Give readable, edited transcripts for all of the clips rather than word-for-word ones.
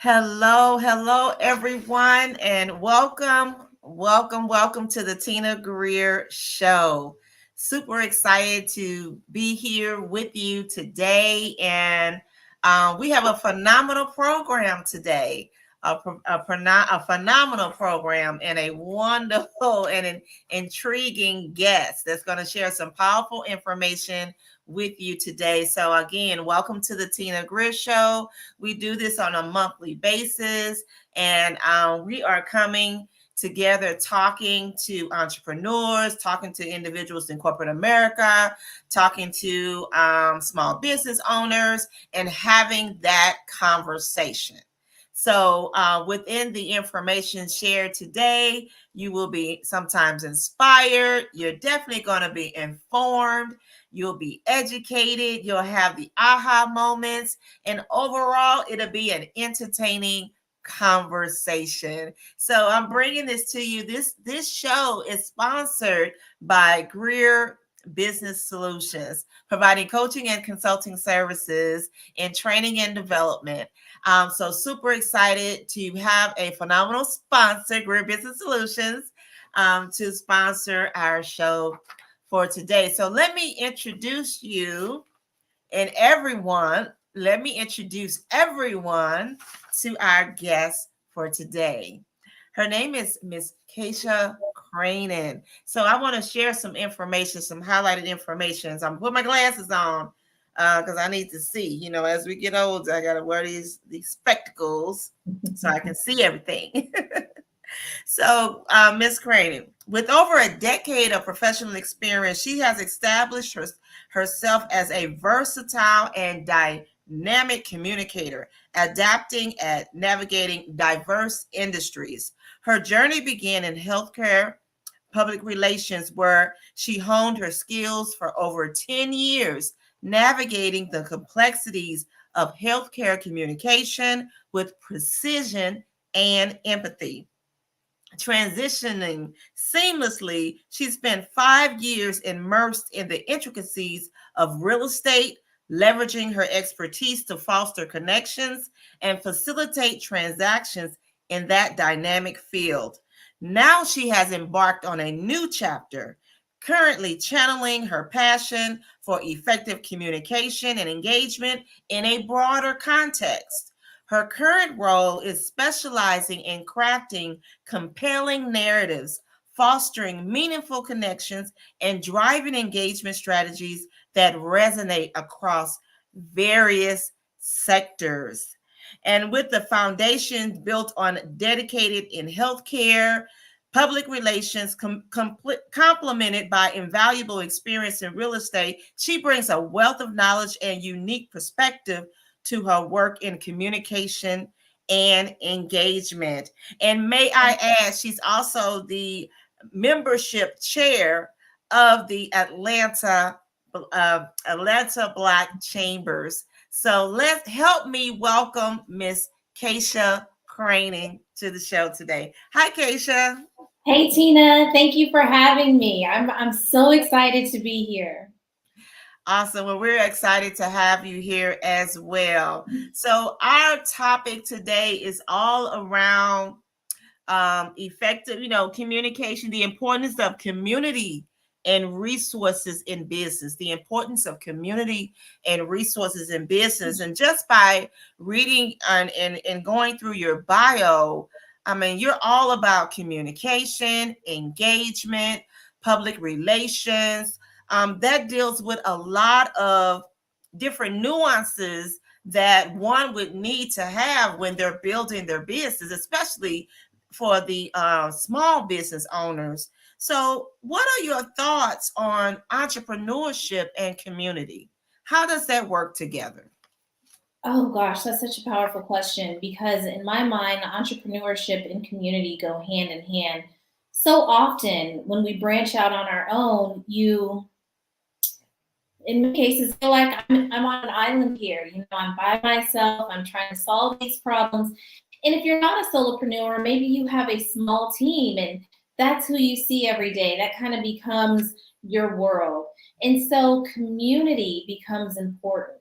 Hello, everyone, and welcome to the Tina Greer Show. Super excited to be here with you today, and we have a phenomenal program today. A phenomenal program and a wonderful and an intriguing guest that's going to share some powerful information with you today. So, again, welcome to the Tina Greer Show. We do this on a monthly basis, and we are coming together talking to entrepreneurs, talking to individuals in corporate America, talking to small business owners, and having that conversation. So, within the information shared today, you will be sometimes inspired. You're definitely going to be informed. You'll be educated. You'll have the aha moments. And overall, it'll be an entertaining conversation. So I'm bringing this to you. This show is sponsored by Greer Business Solutions, providing coaching and consulting services in training and development. So super excited to have a phenomenal sponsor, Greer Business Solutions, to sponsor our show for today. So let me introduce you and everyone. Let me introduce everyone to our guest for today. Her name is Miss Kaysha Cranon. So I want to share some information, some highlighted information. So I'm putting my glasses on because I need to see. You know, as we get older, I got to wear these spectacles so I can see everything. So, Ms. Cranon, with over a decade of professional experience, she has established herself as a versatile and dynamic communicator, adapting and navigating diverse industries. Her journey began in healthcare public relations, where she honed her skills for over 10 years, navigating the complexities of healthcare communication with precision and empathy. Transitioning seamlessly, she spent 5 years immersed in the intricacies of real estate, leveraging her expertise to foster connections and facilitate transactions in that dynamic field. Now she has embarked on a new chapter, currently channeling her passion for effective communication and engagement in a broader context. Her current role is specializing in crafting compelling narratives, fostering meaningful connections, and driving engagement strategies that resonate across various sectors. And with the foundation built on dedicated in healthcare, public relations, complemented by invaluable experience in real estate, she brings a wealth of knowledge and unique perspective to her work in communication and engagement. And may I add, she's also the membership chair of the Atlanta Black Chambers. So let's help me welcome Miss Kaysha Cranon to the show today. Hi, Kaysha. Hey Tina, thank you for having me. I'm so excited to be here. Awesome. Well, we're excited to have you here as well. So, our topic today is all around effective, communication, the importance of community and resources in business, the importance of community and resources in business. And just by reading and going through your bio, I mean, you're all about communication, engagement, public relations. That deals with a lot of different nuances that one would need to have when they're building their business, especially for the small business owners. So, what are your thoughts on entrepreneurship and community? How does that work together? Oh gosh, that's such a powerful question because in my mind, entrepreneurship and community go hand in hand. So often when we branch out on our own, you in many cases feel like I'm on an island here. I'm by myself, I'm trying to solve these problems. And if you're not a solopreneur, maybe you have a small team and that's who you see every day. That kind of becomes your world. And so community becomes important.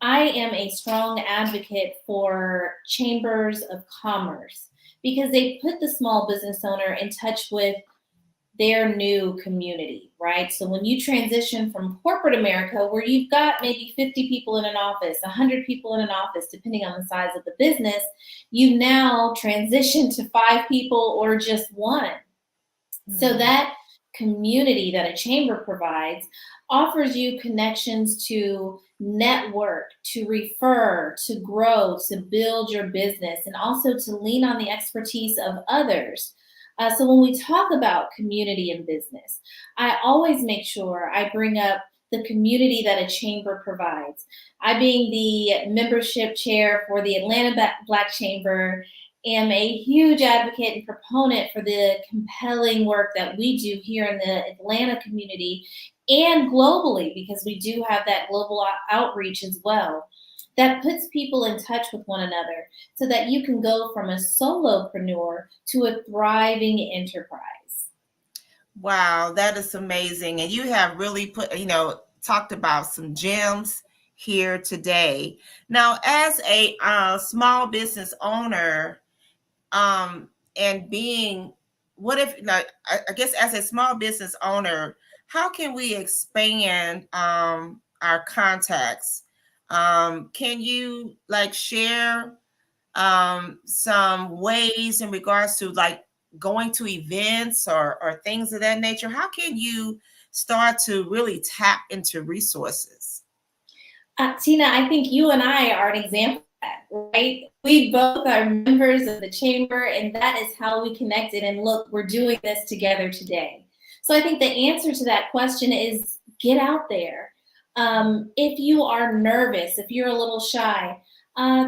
I am a strong advocate for chambers of commerce because they put the small business owner in touch with their new community, right? So when you transition from corporate America, where you've got maybe 50 people in an office, 100 people in an office, depending on the size of the business, you now transition to 5 people or just one. So Mm. that community that a chamber provides offers you connections to network, to refer, to grow, to build your business, and also to lean on the expertise of others. So when we talk about community and business, I always make sure I bring up the community that a chamber provides. I, being the membership chair for the Atlanta Black Chamber, am a huge advocate and proponent for the compelling work that we do here in the Atlanta community and globally, because we do have that global outreach as well. That puts people in touch with one another so that you can go from a solopreneur to a thriving enterprise. Wow, that is amazing. And you have really put, talked about some gems here today. Now, as a small business owner, and being, what if, like, I guess as a small business owner, how can we expand our contacts? Can you like share some ways in regards to like going to events or things of that nature? How can you start to really tap into resources? Tina, I think you and I are an example of that, right? We both are members of the chamber, and that is how we connected. And look, we're doing this together today. So I think the answer to that question is get out there. If you are nervous, if you're a little shy,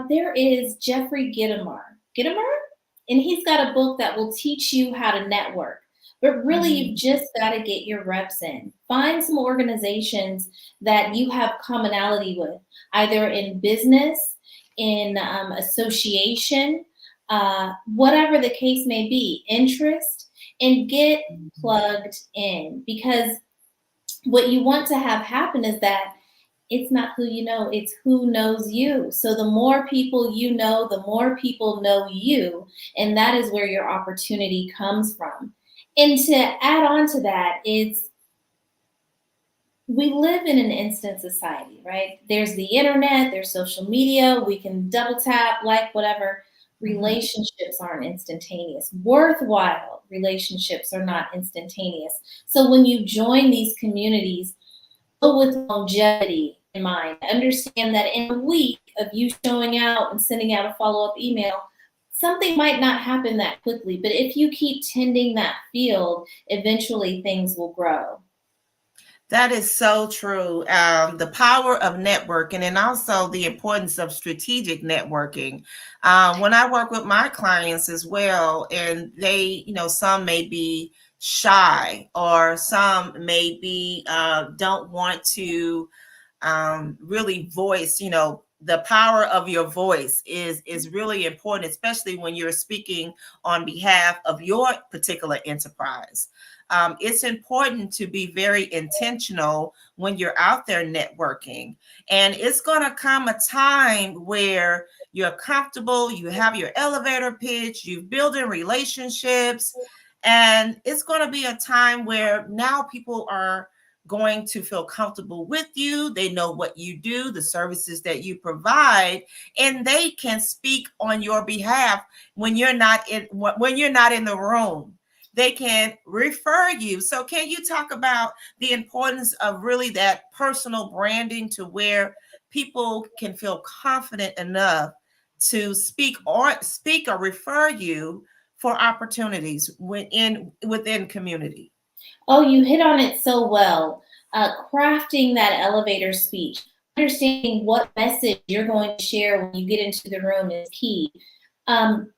there is Jeffrey Gitomer, and he's got a book that will teach you how to network. But really, you've just got to get your reps in. Find some organizations that you have commonality with, either in business, in association, whatever the case may be, interest, and get plugged in. Because what you want to have happen is that it's not who you know, it's who knows you. So the more people you know, the more people know you. And that is where your opportunity comes from. And to add on to that, it's we live in an instant society, right? There's the internet, there's social media, we can double tap, like whatever. Relationships aren't instantaneous. Worthwhile relationships are not instantaneous. So when you join these communities, go with longevity in mind. Understand that in a week of you showing out and sending out a follow-up email, something might not happen that quickly, but if you keep tending that field, eventually things will grow. That is so true. The power of networking and also the importance of strategic networking. When I work with my clients as well, and they, some may be shy or some maybe don't want to really voice, the power of your voice is really important, especially when you're speaking on behalf of your particular enterprise. It's important to be very intentional when you're out there networking. And it's going to come a time where you're comfortable, you have your elevator pitch, you're building relationships, and it's going to be a time where now people are going to feel comfortable with you. They know what you do, the services that you provide, and they can speak on your behalf when you're not in the room. They can refer you. So can you talk about the importance of really that personal branding to where people can feel confident enough to speak or refer you for opportunities within community? Oh, you hit on it so well. Crafting that elevator speech, understanding what message you're going to share when you get into the room is key. And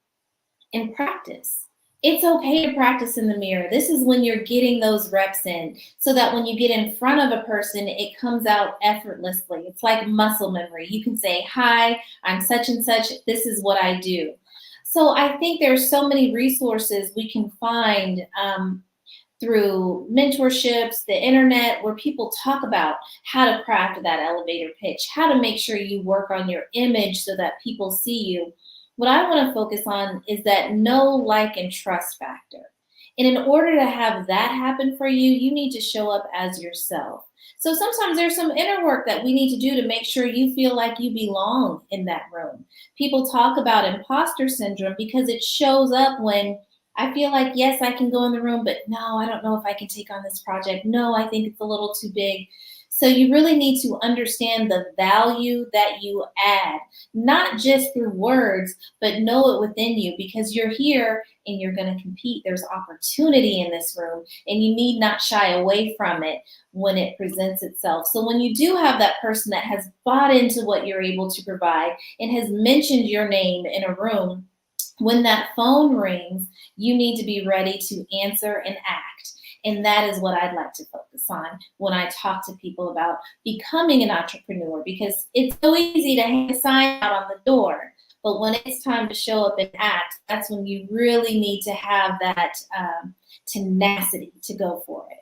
practice. It's okay to practice in the mirror. This is when you're getting those reps in so that when you get in front of a person, it comes out effortlessly. It's like muscle memory. You can say, hi, I'm such and such. This is what I do. So I think there's so many resources we can find. through mentorships, the internet, where people talk about how to craft that elevator pitch, how to make sure you work on your image so that people see you. What I want to focus on is that know, like, and trust factor. And in order to have that happen for you, you need to show up as yourself. So sometimes there's some inner work that we need to do to make sure you feel like you belong in that room. People talk about imposter syndrome because it shows up when I feel like, yes, I can go in the room, but no, I don't know if I can take on this project. No, I think it's a little too big. So you really need to understand the value that you add, not just through words, but know it within you because you're here and you're going to compete. There's opportunity in this room, and you need not shy away from it when it presents itself. So when you do have that person that has bought into what you're able to provide and has mentioned your name in a room, when that phone rings, you need to be ready to answer and act. And that is what I'd like to focus on when I talk to people about becoming an entrepreneur, because it's so easy to hang a sign out on the door. But when it's time to show up and act, that's when you really need to have that tenacity to go for it.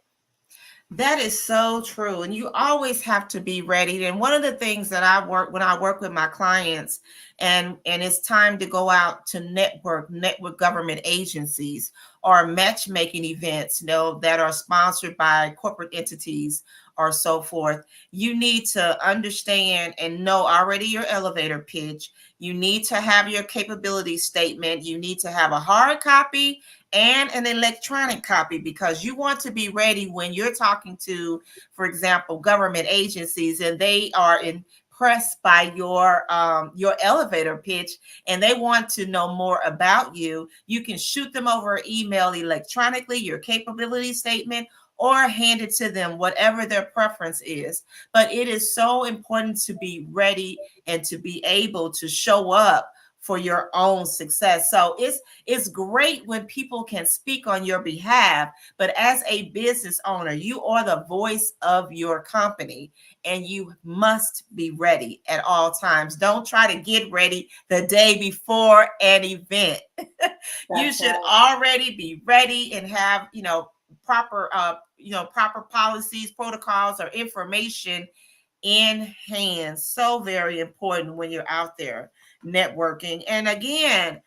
That is so true. And you always have to be ready. And one of the things that I work when I work with my clients and it's time to go out to network government agencies or matchmaking events, that are sponsored by corporate entities or so forth, you need to understand and know already your elevator pitch. You need to have your capability statement. You need to have a hard copy and an electronic copy because you want to be ready when you're talking to, for example, government agencies and they are impressed by your elevator pitch and they want to know more about you. You can shoot them over email electronically your capability statement or hand it to them, whatever their preference is. But it is so important to be ready and to be able to show up for your own success. So it's great when people can speak on your behalf, but as a business owner, you are the voice of your company and you must be ready at all times. Don't try to get ready the day before an event. You That's should right. already be ready and have, proper proper policies, protocols, or information in hand. So very important when you're out there networking. And again,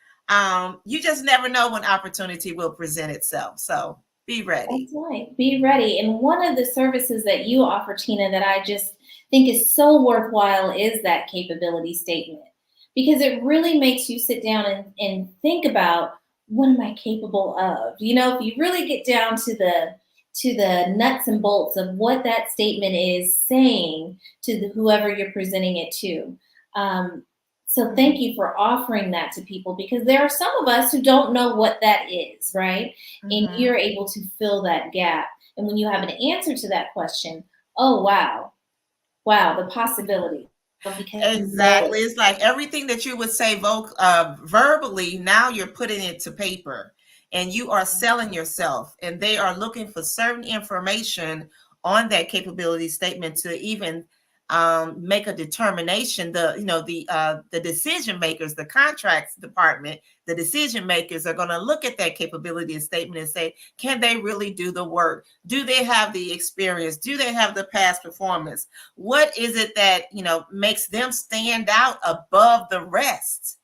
you just never know when opportunity will present itself. So be ready. That's right. Be ready. And one of the services that you offer, Tina, that I just think is so worthwhile is that capability statement because it really makes you sit down and think about what am I capable of? If you really get down to the nuts and bolts of what that statement is saying to whoever you're presenting it to. Um, so thank you for offering that to people because there are some of us who don't know what that is, right? And Mm-hmm. you're able to fill that gap. And when you have an answer to that question, oh wow, wow, the possibility because you know Exactly. it. It's like everything that you would say verbally, now you're putting it to paper and you are selling yourself, and they are looking for certain information on that capability statement to even make a determination. The decision makers, the contracts department, the decision makers are going to look at that capability statement and say, can they really do the work? Do they have the experience? Do they have the past performance? What is it that makes them stand out above the rest?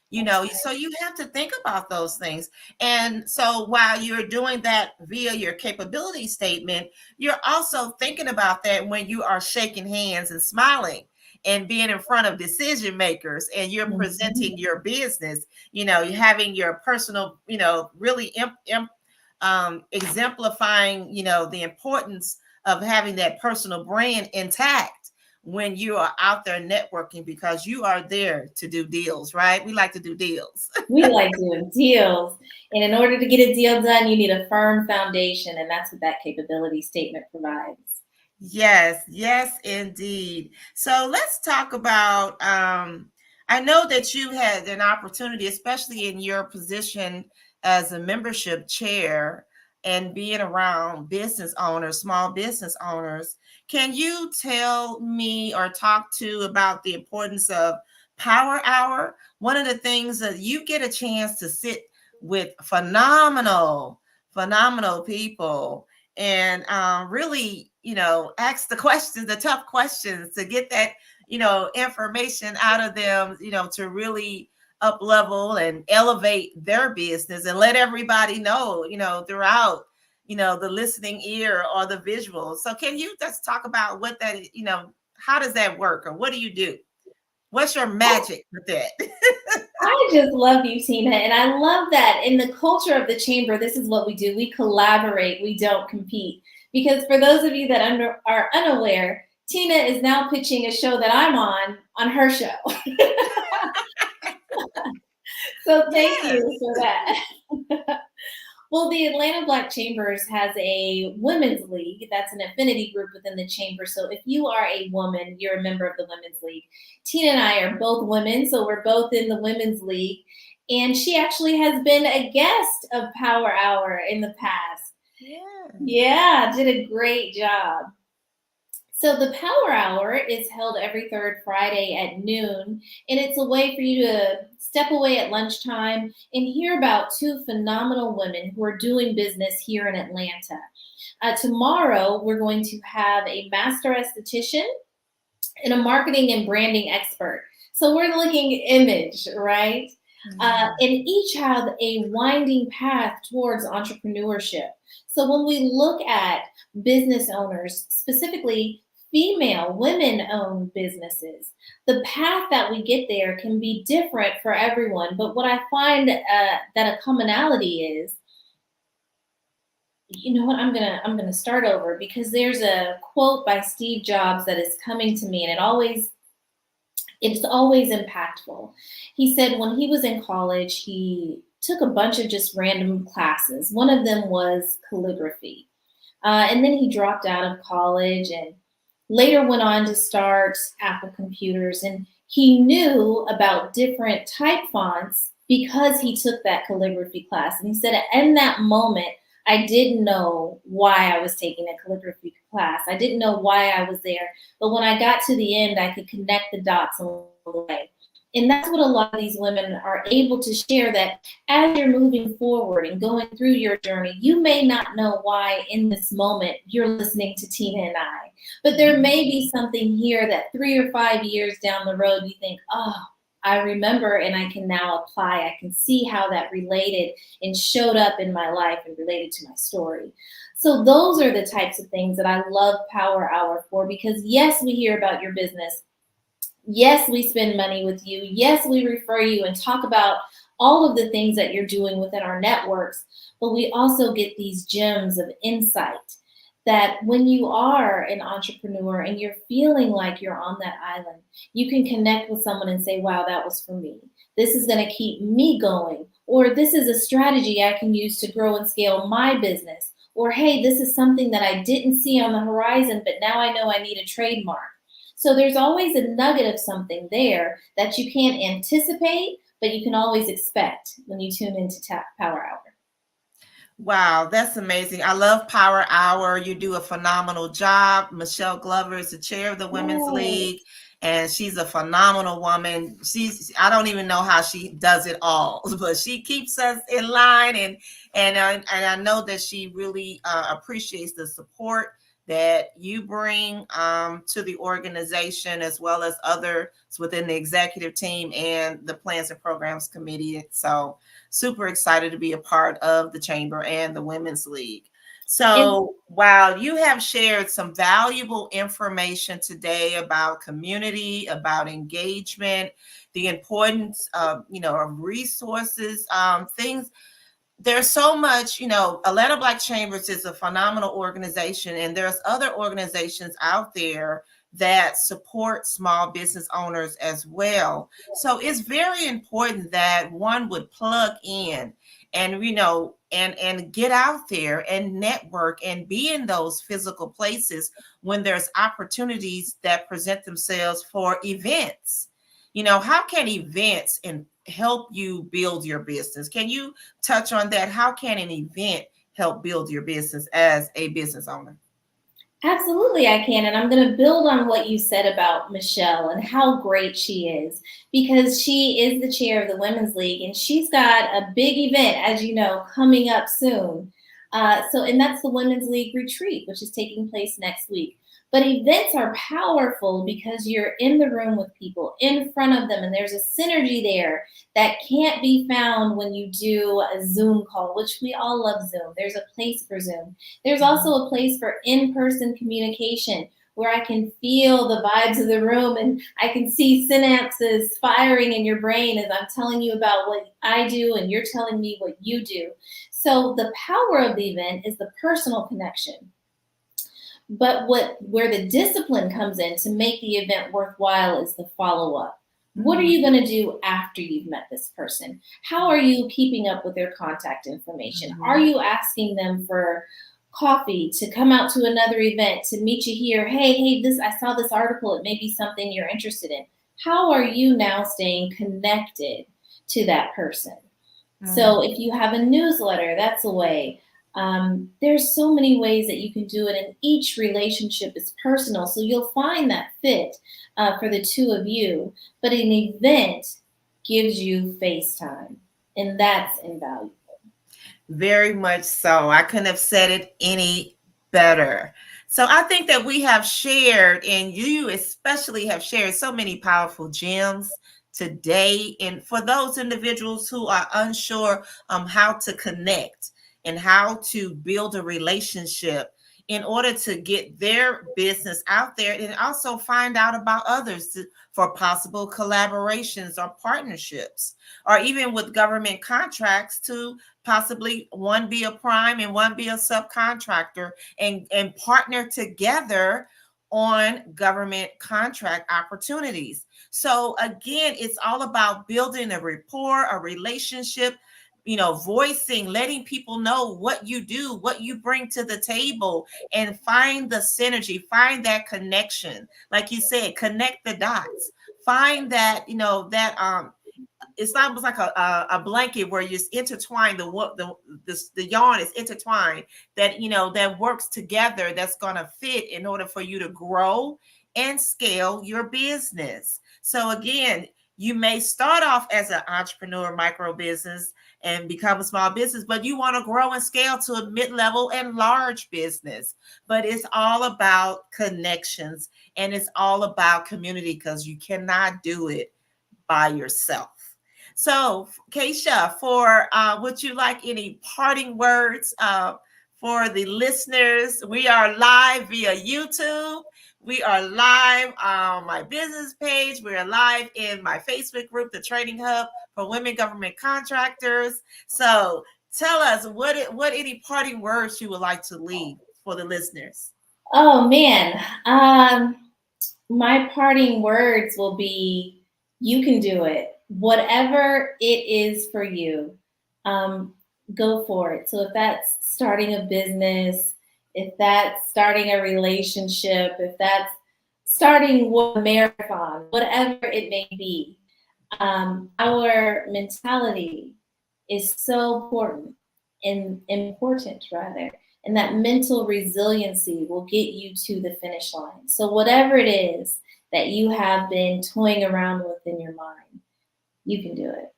That's So right. you have to think about those things. And so while you're doing that via your capability statement, you're also thinking about that when you are shaking hands and smiling and being in front of decision makers and you're Mhm. presenting your business. You're having your personal, really exemplifying, the importance of having that personal brand intact when you are out there networking because you are there to do deals, right? We like to do deals. We like doing deals. And in order to get a deal done, you need a firm foundation. And that's what that capability statement provides. Yes, yes, indeed. So let's talk about. I know that you had an opportunity, especially in your position as a membership chair and being around business owners, small business owners. Can you tell me or talk to about the importance of Power Hour? One of the things that you get a chance to sit with phenomenal people, and really, ask the questions, the tough questions, to get that, information out of them, to really up level and elevate their business, and let everybody know, throughout, the listening ear or the visual. So can you just talk about what that, how does that work, or what do you do? What's your magic with that? I just love you, Tina. And I love that in the culture of the chamber, this is what we do. We collaborate, we don't compete. Because for those of you that are unaware, Tina is now pitching a show that I'm on her show. So thank Yes. you for that. Well, the Atlanta Black Chambers has a women's league. That's an affinity group within the chamber. So if you are a woman, you're a member of the women's league. Tina and I are both women, so we're both in the women's league. And she actually has been a guest of Power Hour in the past. Yeah. Yeah, did a great job. So the Power Hour is held every third Friday at noon, and it's a way for you to step away at lunchtime and hear about two phenomenal women who are doing business here in Atlanta. Tomorrow, we're going to have a master esthetician and a marketing and branding expert. So we're looking image, right? And each have a winding path towards entrepreneurship. So when we look at business owners, specifically female, women-owned businesses, the path that we get there can be different for everyone. But what I find that a commonality is, you know what, I'm gonna start over, because there's a quote by Steve Jobs that is coming to me, and it's always impactful. He said when he was in college, he took a bunch of just random classes. One of them was calligraphy. And then he dropped out of college and later went on to start Apple Computers. And he knew about different type fonts because he took that calligraphy class. And he said, in that moment, I didn't know why I was taking a calligraphy class. I didn't know why I was there. But when I got to the end, I could connect the dots along the way. And that's what a lot of these women are able to share, that as you're moving forward and going through your journey, you may not know why in this moment you're listening to Tina and I. But there may be something here that 3 or 5 years down the road, you think, oh, I remember, and I can now apply. I can see how that related and showed up in my life and related to my story. So those are the types of things that I love Power Hour for, because yes, we hear about your business. Yes, we spend money with you. Yes, we refer you and talk about all of the things that you're doing within our networks, but we also get these gems of insight that when you are an entrepreneur and you're feeling like you're on that island, you can connect with someone and say, wow, that was for me. This is going to keep me going. Or this is a strategy I can use to grow and scale my business. Or, hey, this is something that I didn't see on the horizon, but now I know I need a trademark. So there's always a nugget of something there that you can't anticipate, but you can always expect when you tune into Power Hour. Wow, that's amazing. I love Power Hour. You do a phenomenal job. Michelle Glover is the chair of the Women's League, and she's a phenomenal woman. I don't even know how she does it all, but she keeps us in line, and I know that she really appreciates the support that you bring to the organization, as well as others within the executive team and the plans and programs committee. So super excited to be a part of the chamber and the Women's League. So wow, you have shared some valuable information today about community, about engagement, the importance of, of resources, things. There's so much, Atlanta Black Chambers is a phenomenal organization, and there's other organizations out there that support small business owners as well. So it's very important that one would plug in and, and get out there and network and be in those physical places when there's opportunities that present themselves for events. How can events help you build your business? Can you touch on that? How can an event help build your business as a business owner? Absolutely, I can. And I'm going to build on what you said about Michelle and how great she is, because she is the chair of the Women's League and she's got a big event, as you know, coming up soon. And that's the Women's League retreat, which is taking place next week. But events are powerful because you're in the room with people, in front of them, and there's a synergy there that can't be found when you do a Zoom call, which we all love Zoom. There's a place for Zoom. There's also a place for in-person communication where I can feel the vibes of the room and I can see synapses firing in your brain as I'm telling you about what I do and you're telling me what you do. So the power of the event is the personal connection. But where the discipline comes in to make the event worthwhile is the follow-up. What are you going to do after you've met this person? How are you keeping up with their contact information? Are you asking them for coffee, to come out to another event, to meet you here? Hey, I saw this article. It may be something you're interested in. How are you now staying connected to that person? So if you have a newsletter, that's a way. There's so many ways that you can do it, and each relationship is personal. So you'll find that fit for the two of you. But an event gives you face time, and that's invaluable. Very much so. I couldn't have said it any better. So I think that we have shared, and you especially have shared so many powerful gems today. And for those individuals who are unsure how to connect and how to build a relationship in order to get their business out there and also find out about others for possible collaborations or partnerships, or even with government contracts to possibly one be a prime and one be a subcontractor and partner together on government contract opportunities. So again, it's all about building a rapport, a relationship, voicing, letting people know what you do, what you bring to the table, and find the synergy, find that connection. Like you said, connect the dots, find that, it's almost like a blanket where you intertwine the yarn is intertwined that works together, that's going to fit in order for you to grow and scale your business. So again, you may start off as an entrepreneur micro business and become a small business, but you want to grow and scale to a mid-level and large business. But it's all about connections and it's all about community, because you cannot do it by yourself. So, Kaysha, would you like any parting words for the listeners? We are live via YouTube. We are live on my business page. We are live in my Facebook group, the Training Hub for Women Government Contractors. So, tell us what any parting words you would like to leave for the listeners. Oh man, my parting words will be: you can do it. Whatever it is for you, go for it. So if that's starting a business, if that's starting a relationship, if that's starting a marathon, whatever it may be, our mentality is so important rather. And that mental resiliency will get you to the finish line. So whatever it is that you have been toying around with in your mind, you can do it.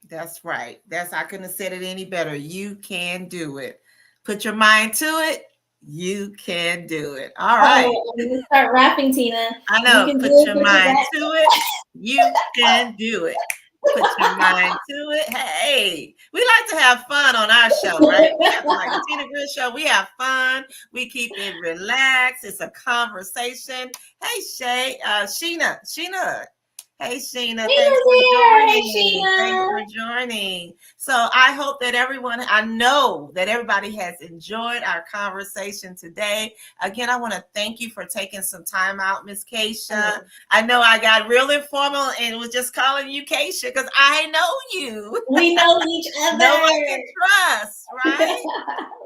That's right. I couldn't have said it any better. You can do it. Put your mind to it. You can do it. All right. Oh, I'm gonna start rapping, Tina. I know. You can Put do it. your Put mind your to it. You can do it. Put your mind to it. Hey, we like to have fun on our show, right? We have like the Tina Grill Show. We have fun. We keep it relaxed. It's a conversation. Hey, Sheena. Hey, Sheena. Thanks for joining. Thanks for joining. So I hope that I know that everybody has enjoyed our conversation today. Again, I want to thank you for taking some time out, Miss Kaysha. I know I got real informal and was just calling you Kaysha because I know you. We know each other. Know, like, and trust, right?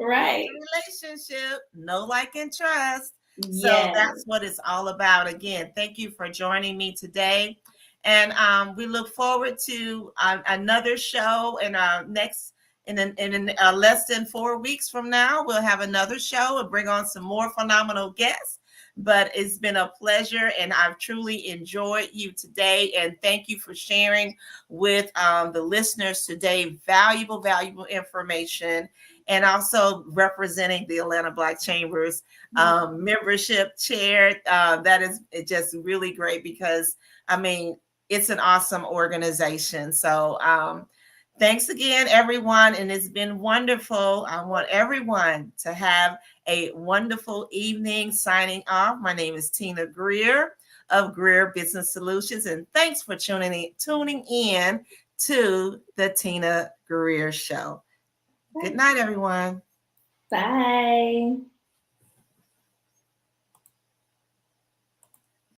Right. Relationship, know, like, and trust. Yes. So that's what it's all about. Again, thank you for joining me today. And we look forward to another show in our next, in less than 4 weeks from now. We'll have another show and bring on some more phenomenal guests. But it's been a pleasure, and I've truly enjoyed you today. And thank you for sharing with the listeners today valuable information. and also representing the Atlanta Black Chambers membership chair. That is just really great because, I mean, it's an awesome organization. So, thanks again, everyone. And it's been wonderful. I want everyone to have a wonderful evening. Signing off. My name is Tina Greer of Greer Business Solutions. And thanks for tuning in to the Tina Greer Show. Good night, everyone. Bye.